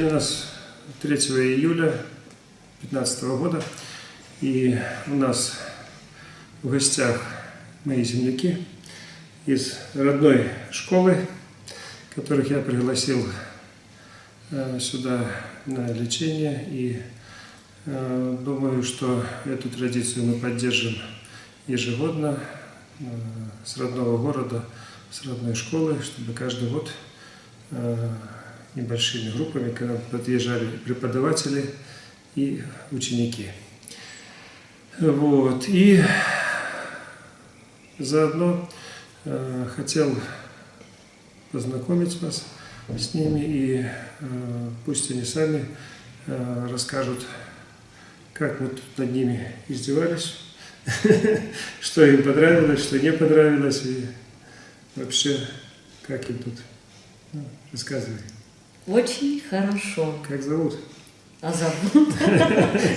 у нас 3 июля 2015 года, и у нас в гостях мои земляки из родной школы, которых я пригласил сюда на лечение, и думаю, что эту традицию мы поддержим ежегодно с родного города, с родной школы, чтобы каждый год небольшими группами, когда подъезжали преподаватели и ученики. Вот. И заодно хотел познакомить вас с ними, и пусть они сами расскажут, как мы тут над ними издевались, что им понравилось, что не понравилось, и вообще, как им тут. Рассказывай. Очень хорошо. Как зовут? А зовут?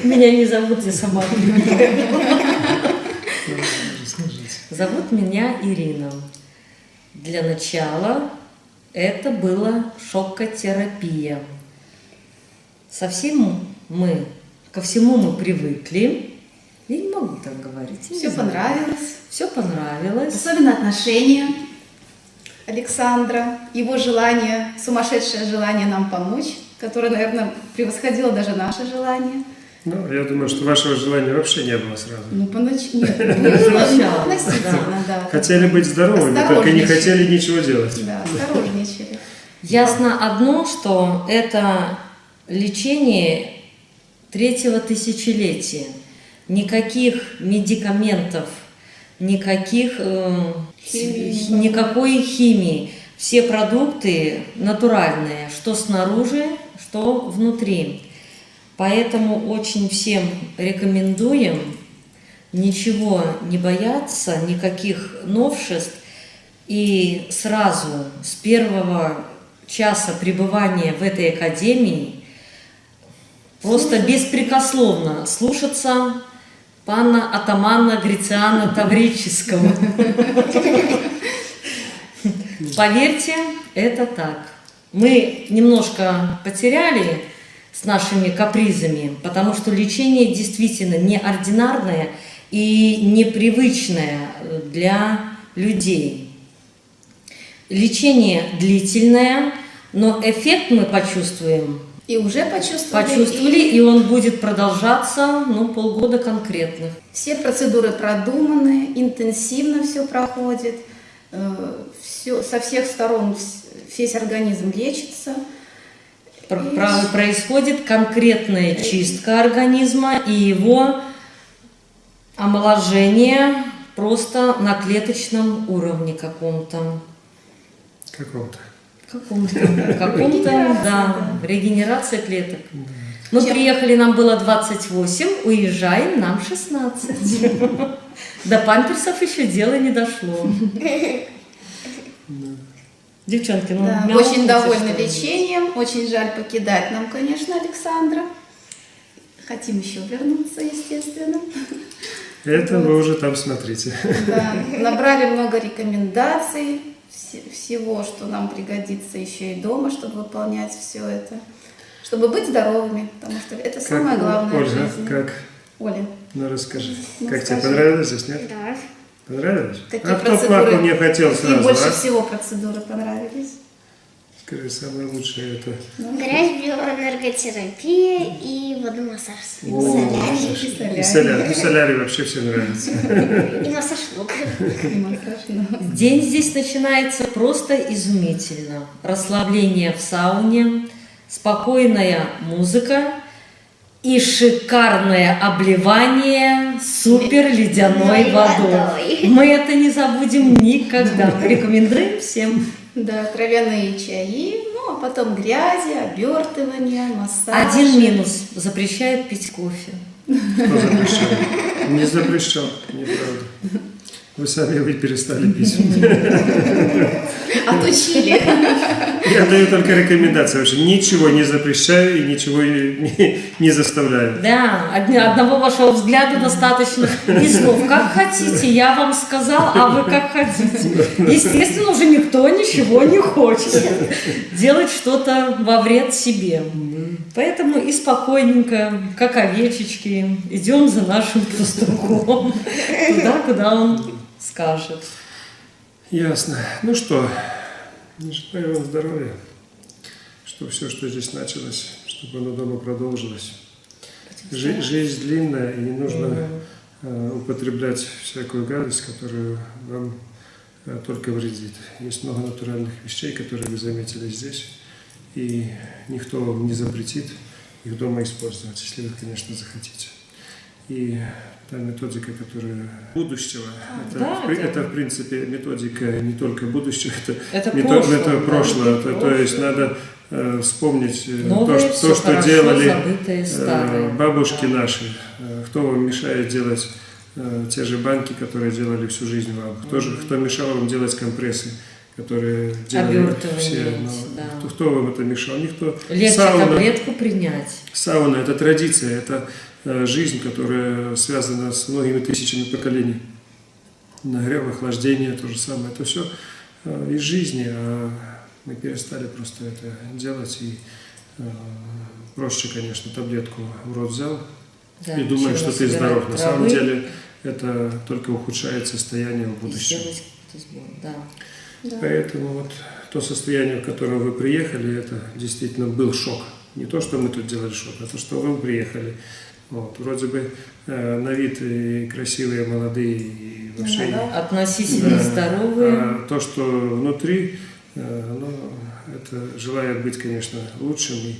Меня не зовут, я сама. Зовут меня Ирина. Для начала это была шокотерапия. Ко всему мы привыкли. Я не могу так говорить. Все понравилось. Все понравилось. Особенно отношения Александра, его желание, сумасшедшее желание нам помочь, которое, наверное, превосходило даже наше желание. Ну, я думаю, что вашего желания вообще не было сразу. Ну, относительно, да. Хотели быть здоровыми, только не хотели ничего делать. Да, осторожничали. Ясно одно, что это лечение 3-го тысячелетия. Никаких медикаментов, никакой химии. Все продукты натуральные, что снаружи, что внутри. Поэтому очень всем рекомендуем ничего не бояться, никаких новшеств. И сразу с первого часа пребывания в этой академии просто беспрекословно слушаться пана атамана Грициана Таврического. Поверьте, это так. Мы немножко потеряли с нашими капризами, потому что лечение действительно неординарное и непривычное для людей. Лечение длительное, но эффект мы почувствуем. И уже почувствовали, и он будет продолжаться, полгода конкретных. Все процедуры продуманы, интенсивно все проходит, со всех сторон весь организм лечится. Происходит конкретная чистка организма и его омоложение просто на клеточном уровне каком-то. Да, регенерация клеток. Мы приехали, нам было 28, уезжаем, нам 16. До памперсов еще дело не дошло. Девчонки, очень довольны лечением, очень жаль покидать нам, конечно, Александра. Хотим еще вернуться, естественно. Это вы уже там смотрите. Да, набрали много рекомендаций, всего, что нам пригодится еще и дома, чтобы выполнять все это, чтобы быть здоровыми, потому что это самое главное в жизни. Оля, ну расскажи, как тебе понравилось здесь, нет? Да. Понравилось? Какие кто папу не хотел сразу, и больше всего процедуры понравились? Скажи, самое лучшее это? Грязь, биоэнерготерапия и водомассаж. И солярий. Солярий вообще все нравится. И массаж ног. День здесь начинается просто изумительно. Расслабление в сауне, спокойная музыка и шикарное обливание супер ледяной водой. Мы это не забудем никогда. Рекомендуем всем. Да, травяные чаи, а потом грязи, обертывания, массаж. Один минус – запрещает пить кофе. Кто запрещал? Не запрещал, неправда. Вы сами перестали пить. Отучили. Я даю только рекомендации. Вообще ничего не запрещаю и ничего не заставляю. Да, одного вашего взгляда достаточно. И слов, как хотите, я вам сказал, а вы как хотите. Естественно, уже никто ничего не хочет делать что-то во вред себе. Поэтому и спокойненько, как овечечки, идем за нашим пастухом туда, куда он скажет. Ясно. Ну что, желаю вам здоровья, чтобы все, что здесь началось, чтобы оно дома продолжилось. Жизнь длинная, и не нужно употреблять всякую гадость, которую вам только вредит. Есть много натуральных вещей, которые вы заметили здесь, и никто вам не запретит их дома использовать, если вы, конечно, захотите. И та методика, которая будущего, это в принципе методика не только будущего, это прошлое. То есть надо вспомнить то, что делали бабушки наши. Кто вам мешает делать те же банки, которые делали всю жизнь вам? Кто мешал вам делать компрессы, которые делали все? Кто вам это мешал? Никто. Легче таблетку принять. Сауна – это традиция, это жизнь, которая связана с многими тысячами поколений. Нагрев, охлаждение, то же самое. Это все из жизни, а мы перестали просто это делать. И проще, конечно, таблетку в рот взял и думаешь, что ты здоров. На самом деле это только ухудшает состояние в будущем. Поэтому вот то состояние, в котором вы приехали, это действительно был шок. Не то, что мы тут делали шок, а то, что вы приехали. Вот. Вроде бы на вид и красивые, молодые, и вообще относительно здоровые. А то, что внутри, это желает быть, конечно, лучшим. И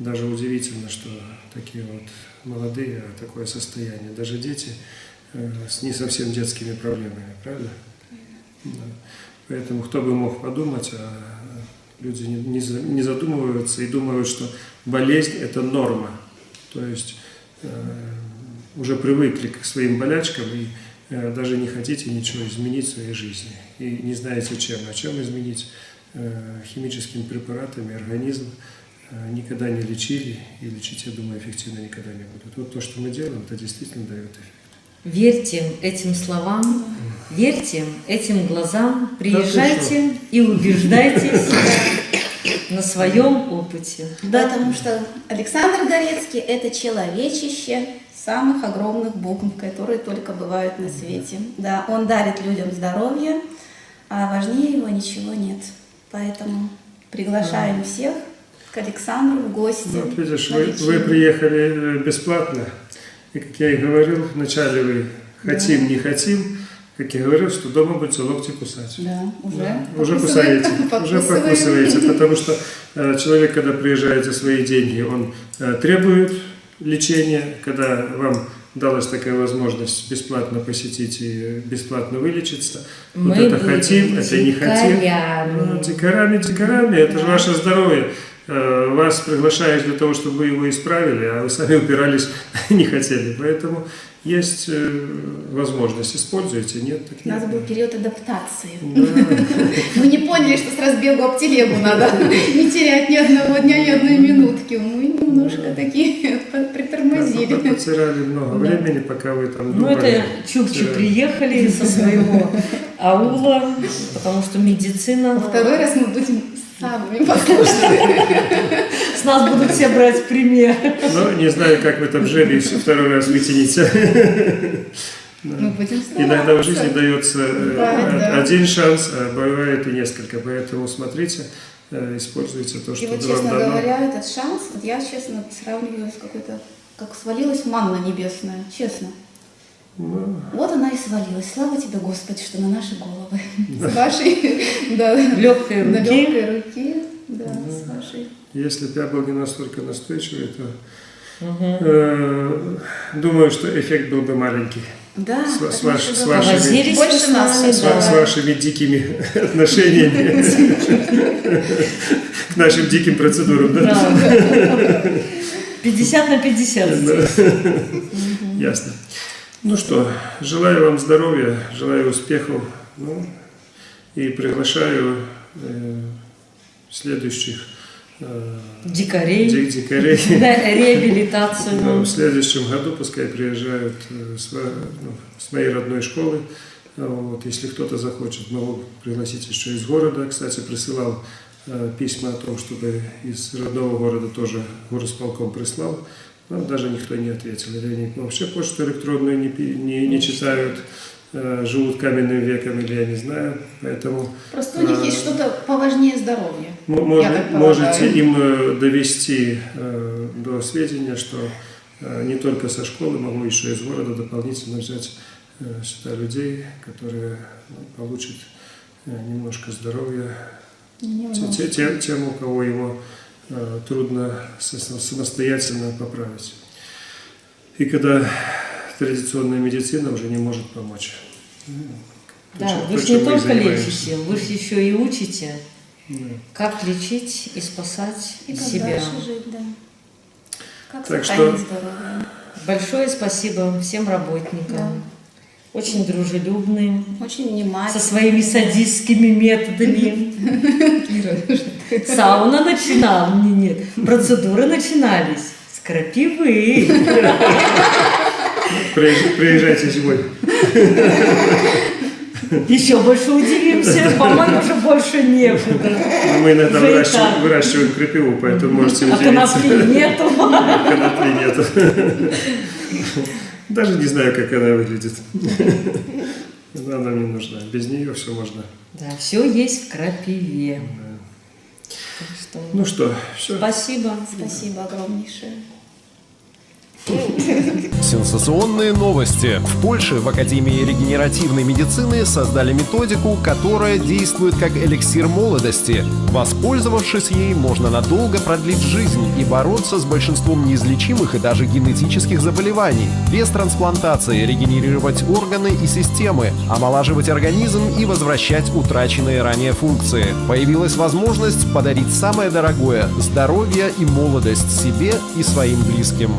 даже удивительно, что такие вот молодые, такое состояние. Даже дети с не совсем детскими проблемами, правда? Да. Поэтому кто бы мог подумать, а люди не задумываются и думают, что болезнь – это норма. То есть уже привыкли к своим болячкам и даже не хотите ничего изменить в своей жизни. И не знаете чем. А чем изменить? Химическими препаратами организм никогда не лечили, и лечить, я думаю, эффективно никогда не будут. Вот то, что мы делаем, это действительно дает эффект. Верьте этим словам, верьте этим глазам, приезжайте и убеждайтесь на своем опыте. Потому что Александр Горецкий – это человечище самых огромных букв, которые только бывают на свете. Да, он дарит людям здоровье, а важнее его ничего нет. Поэтому приглашаем всех к Александру в гости. Вот видишь, вы приехали бесплатно. И, как я и говорил, вначале вы хотим, не хотим, как я говорил, что дома будете локти кусать. Да, уже кусаете, уже покусываете, потому что человек, когда приезжает за свои деньги, он требует лечения, когда вам далась такая возможность бесплатно посетить и бесплатно вылечиться. Мы вот это хотим, это не хотим. Дикарями, это же ваше здоровье. Вас приглашают для того, чтобы вы его исправили, а вы сами упирались, не хотели. Поэтому есть возможность, используйте, нет, так нет. У нас был период адаптации. Мы не поняли, что с разбегу об телегу надо не терять ни одного дня, ни одной минутки. Мы немножко такие притормозили. Потеряли много времени, пока вы там думали. Ну, это чукчи приехали со своего аула, потому что медицина. Второй раз мы будем самыми послушными. С нас будут все брать пример. Ну, не знаю, как вы там жили, если второй раз вытянете. Мы будем стараться. Иногда в жизни дается один шанс, а бывает и несколько. Поэтому смотрите, используйте то, что вам дано. И вот, честно говоря, этот шанс, вот я, честно, сравниваю с какой-то, как свалилась манна небесная, честно. Вот она и свалилась. Слава тебе, Господи, что на наши головы. С вашей легкой руки. Да, с вашей. Если бы я был не настолько настойчивый, то думаю, что эффект был бы маленький. Да, с вашими дикими отношениями к нашим диким процедурам. 50 на 50. Ясно. Ну что, желаю вам здоровья, желаю успехов, и приглашаю следующих дикарей на реабилитацию. В следующем году пускай приезжают с моей родной школы. Вот, если кто-то захочет, могу пригласить еще из города. Кстати, присылал письма о том, чтобы из родного города тоже горосполком прислал. Нам даже никто не ответил. Или они вообще почту электронную не читают, живут каменным веком, или я не знаю. Поэтому Просто у них есть что-то поважнее здоровья. Можете им довести до сведения, что не только со школы, могу еще из города дополнительно взять сюда людей, которые получат немножко здоровья. Тем, у кого его трудно самостоятельно поправить. И когда традиционная медицина уже не может помочь. Да, вы же не только лечите, вы же еще и учите, как лечить и спасать И как себя. дальше жить, да. Как Так сохранить что- здоровье. Большое спасибо всем работникам. Очень дружелюбные, Очень со внимательно. своими садистскими методами. Сауна начинала, нет, процедуры начинались с крапивы. Приезжайте зимой. Еще больше удивимся, по-моему, уже больше некуда. Мы иногда Уже и так. выращиваем крапиву, поэтому можете А удивиться. конопли нету. Конопли нет. Даже не знаю, как она выглядит. Она нам не нужна. Без нее все можно. Да, все есть в крапиве. Так что Ну что, все. спасибо. Спасибо огромнейшее. Сенсационные новости. В Польше в Академии регенеративной медицины создали методику, которая действует как эликсир молодости. Воспользовавшись ей, можно надолго продлить жизнь и бороться с большинством неизлечимых и даже генетических заболеваний. Без трансплантации регенерировать органы и системы, омолаживать организм и возвращать утраченные ранее функции. Появилась возможность подарить самое дорогое – здоровье и молодость себе и своим близким.